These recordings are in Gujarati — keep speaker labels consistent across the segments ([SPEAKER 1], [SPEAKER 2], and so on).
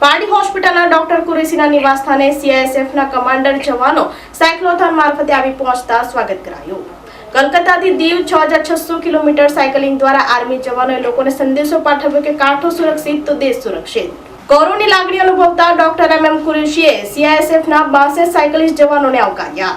[SPEAKER 1] પારડી હોસ્પિટલના ડોક્ટર કુરેશીના નિવાસસ્થાને સીઆઈએસએફના કમાન્ડર જવાનો સાયક્લોથોન મારફતે આવી પહોંચતા સ્વાગત કરાયું। કલકત્તાથી દીવ 6600 કિલોમીટર સાયકલિંગ દ્વારા આર્મી જવાનોએ લોકોને સંદેશો પાઠવ્યો કે કાંઠો સુરક્ષિત તો દેશ સુરક્ષિત। ગૌરવની લાગણી અનુભવતા ડોક્ટર એમ કુરેશીએ સીઆઈએસએફના 62 સાયકલિસ્ટ જવાનોને આવકાર્યા।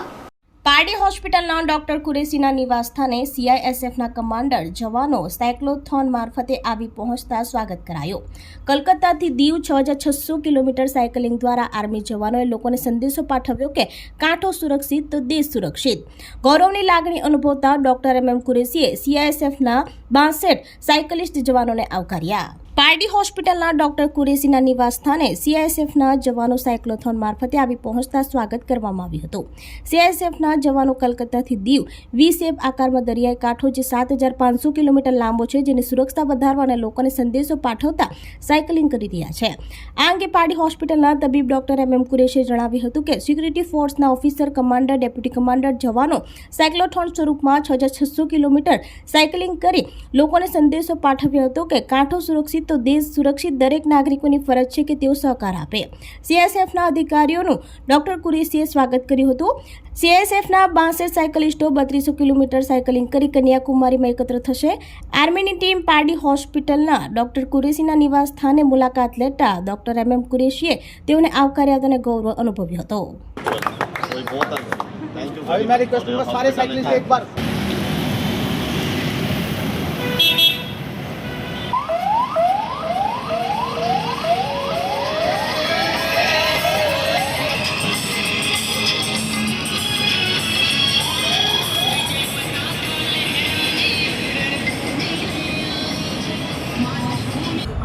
[SPEAKER 1] પારડી હોસ્પિટલના ડોક્ટર કુરેશીના નિવાસસ્થાને સીઆઈએસએફના કમાન્ડર જવાનો સાયક્લોથોન મારફતે આવી પહોંચતા સ્વાગત કરાયું। કલકત્તાથી દીવ 6600 કિલોમીટર સાયકલિંગ દ્વારા આર્મી જવાનોએ લોકોને સંદેશો પાઠવ્યો કે કાંઠો સુરક્ષિત તો દેશ સુરક્ષિત। ગૌરવની લાગણી અનુભવતા ડોક્ટર એમ કુરેશીએ સીઆઈએસએફના 62 સાયકલિસ્ટ જવાનોને આવકાર્યા। પારડી હોસ્પિટલના ડોક્ટર કુરેશીના નિવાસસ્થાને સીઆઈએસએફના જવાનો સાયક્લોથોન મારફતે આવી પહોંચતા સ્વાગત કરવામાં આવ્યું હતું। સીઆઈએસએફના જવાનો કલકત્તાથી દીવ વી-શેપ આકારમાં દરિયાઈ કાંઠો જે 7500 કિલોમીટર લાંબો છે જેની સુરક્ષા વધારવા અને લોકોને સંદેશો પાઠવતા સાયકલિંગ કરી રહ્યા છે। આ અંગે પારડી હોસ્પિટલના તબીબ ડોક્ટર એમ કુરેશીએ જણાવ્યું હતું કે સિક્યુરિટી ફોર્સના ઓફિસર, કમાન્ડર, ડેપ્યુટી કમાન્ડર જવાનો સાયક્લોથોન સ્વરૂપમાં 6600 કિલોમીટર સાયકલિંગ કરી લોકોને સંદેશો પાઠવ્યો હતો કે કાંઠો સુરક્ષિત તો દેશ સુરક્ષિત। દરેક નાગરિકોની ફરજ છે કે તેઓ સહકાર આપે। સીઆઈએસએફના અધિકારીઓનું ડોક્ટર કુરેશીએ સ્વાગત કર્યું હતું। સીઆઈએસએફના 62 સાયકલિસ્ટો 3200 કિલોમીટર સાયકલિંગ કરી કન્યાકુમારીમાં એકત્ર થશે। આર્મીની ટીમ પારડી હોસ્પિટલના ડોક્ટર કુરેશીના નિવાસ સ્થાને મુલાકાત લેતા ડોક્ટર એમ કુરેશીએ તેઓને આવકાર્યા હતા અને ગૌરવ અનુભવ્યો હતો।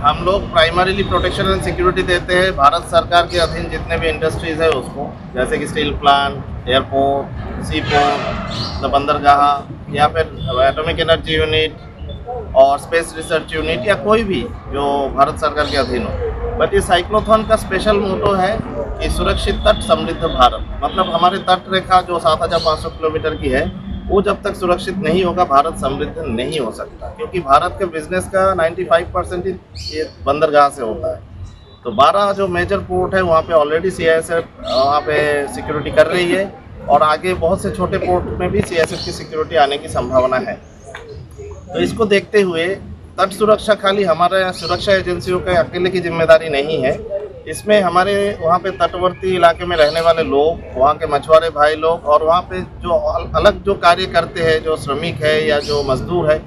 [SPEAKER 2] हम लोग प्राइमरीली प्रोटेक्शन एंड सिक्योरिटी देते हैं भारत सरकार के अधीन जितने भी इंडस्ट्रीज़ है उसको, जैसे कि स्टील प्लांट, एयरपोर्ट, सी पोर्ट, बंदरगाह या फिर एटॉमिक एनर्जी यूनिट और स्पेस रिसर्च यूनिट या कोई भी जो भारत सरकार के अधीन हो। बट ये साइक्लोथॉन का स्पेशल मोटो है कि सुरक्षित तट समृद्ध भारत, मतलब हमारे तट रेखा जो 7500 किलोमीटर की है वो जब तक सुरक्षित नहीं होगा भारत समृद्ध नहीं हो सकता, क्योंकि भारत के बिजनेस का 95% ये बंदरगाह से होता है। तो 12 जो मेजर पोर्ट है वहाँ पे ऑलरेडी सीआईएसएफ वहाँ पे सिक्योरिटी कर रही है और आगे बहुत से छोटे पोर्ट में भी सीआईएसएफ की सिक्योरिटी आने की संभावना है। तो इसको देखते हुए तट सुरक्षा खाली हमारे सुरक्षा एजेंसियों के अकेले की जिम्मेदारी नहीं है, इसमें हमारे वहाँ पे तटवर्ती इलाके में रहने वाले लोग, वहाँ के मछुआरे भाई लोग और वहाँ पे जो अलग जो कार्य करते हैं, जो श्रमिक है या जो मजदूर है,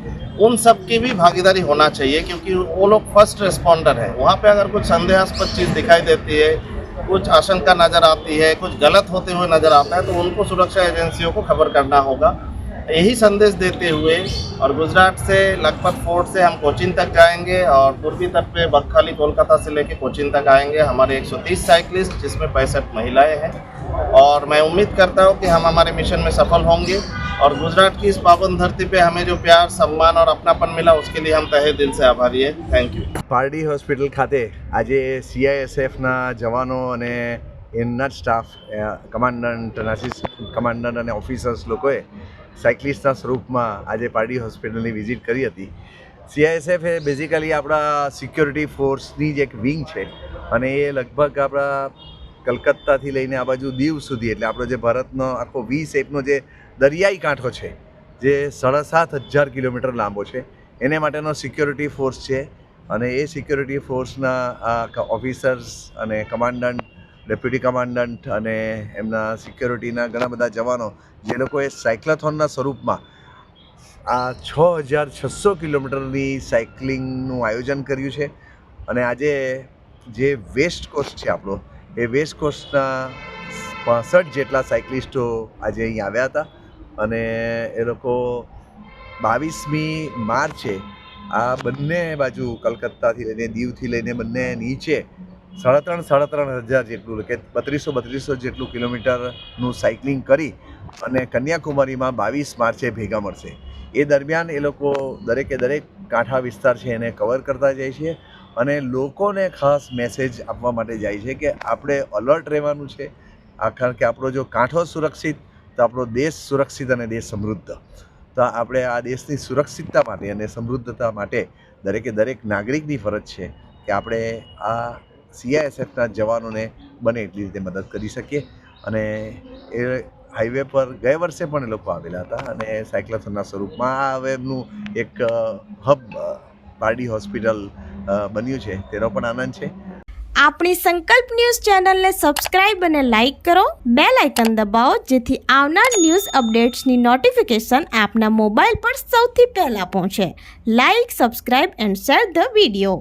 [SPEAKER 2] उन सब की भी भागीदारी होना चाहिए, क्योंकि वो लोग फर्स्ट रिस्पॉन्डर है। वहाँ पे अगर कुछ संदेहास्पद चीज़ दिखाई देती है, कुछ आशंका नज़र आती है, कुछ गलत होते हुए नज़र आता है, तो उनको सुरक्षा एजेंसियों को खबर करना होगा। यही संदेश देते हुए और गुजरात से लखपत फोर्ट से हम कोचीन तक जाएंगे और पूर्वी तट पे बकखाली कोलकाता से लेके कोचीन तक आएंगे हमारे 130 साइकिलिस्ट, जिसमें 65 महिलाएं हैं। और मैं उम्मीद करता हूं कि हम हमारे मिशन में सफल होंगे और गुजरात की इस पावन धरती पे हमें जो प्यार, सम्मान और अपनापन मिला उसके लिए हम तहे दिल से आभारी है। Thank you.
[SPEAKER 3] पारडी हॉस्पिटल खाते आज सीआईएसएफना जवानों અને એમના સ્ટાફ, કમાન્ડન્ટ, અસિસ્ટન્ટ કમાન્ડન્ટ અને ઓફિસર્સ લોકોએ સાયકલિસ્ટના સ્વરૂપમાં આજે પારડી હોસ્પિટલની વિઝિટ કરી હતી। સીઆઈએસએફ એ બેઝિકલી આપણા સિક્યોરિટી ફોર્સની જ એક વિંગ છે અને એ લગભગ આપણા કલકત્તાથી લઈને આ બાજુ દીવ સુધી, એટલે આપણો જે ભારતનો આખો વી શેપનો જે દરિયાઈ કાંઠો છે જે 7500 કિલોમીટર લાંબો છે એને માટેનો સિક્યોરિટી ફોર્સ છે। અને એ સિક્યોરિટી ફોર્સના ઓફિસર્સ અને કમાન્ડન્ટ, ડેપ્યુટી કમાન્ડન્ટ અને એમના સિક્યોરિટીના ઘણા બધા જવાનો જે લોકોએ સાયક્લોથોનના સ્વરૂપમાં આ 6600 કિલોમીટરની સાયકલિંગનું આયોજન કર્યું છે। અને આજે જે વેસ્ટ કોસ્ટ છે આપણો, એ વેસ્ટ કોસ્ટના 65 જેટલા સાયકલિસ્ટો આજે અહીં આવ્યા હતા અને એ લોકો 22મી માર્ચે આ બંને બાજુ કલકત્તાથી લઈને દીવથી લઈને બંને નીચે 3,500 જેટલું કે 3200 જેટલું કિલોમીટરનું સાયકલિંગ કરી અને કન્યાકુમારીમાં 22 માર્ચે ભેગા મળશે। એ દરમિયાન એ લોકો દરેકે દરેક કાંઠા વિસ્તાર છે એને કવર કરતા જાય છે અને લોકોને ખાસ મેસેજ આપવા માટે જાય છે કે આપણે અલર્ટ રહેવાનું છે। કારણ કે આપણો જો કાંઠો સુરક્ષિત તો આપણો દેશ સુરક્ષિત અને દેશ સમૃદ્ધ। તો આપણે આ દેશની સુરક્ષિતતા માટે અને સમૃદ્ધતા માટે દરેકે દરેક નાગરિકની ફરજ છે કે આપણે આ CISFના જવાનોને બને એટલી રીતે મદદ કરી શકીએ. અને એ હાઈવે પર ગયા વર્ષે પણ એ લોકો આવેલા હતા અને સાયક્લોથોનના સ્વરૂપમાં આ હવે એમનું એક હબ પારડી હોસ્પિટલ બન્યું છે તેનો પણ આનંદ છે.
[SPEAKER 4] આપણી સંકલ્પ ન્યૂઝ ચેનલને સબસ્ક્રાઇબ અને લાઇક કરો, બેલ આઇકન દબાવો જેથી આવનાર ન્યૂઝ અપડેટ્સની નોટિફિકેશન આપના મોબાઈલ પર સૌથી પહેલાં પહોંચે. Like, subscribe and share the video.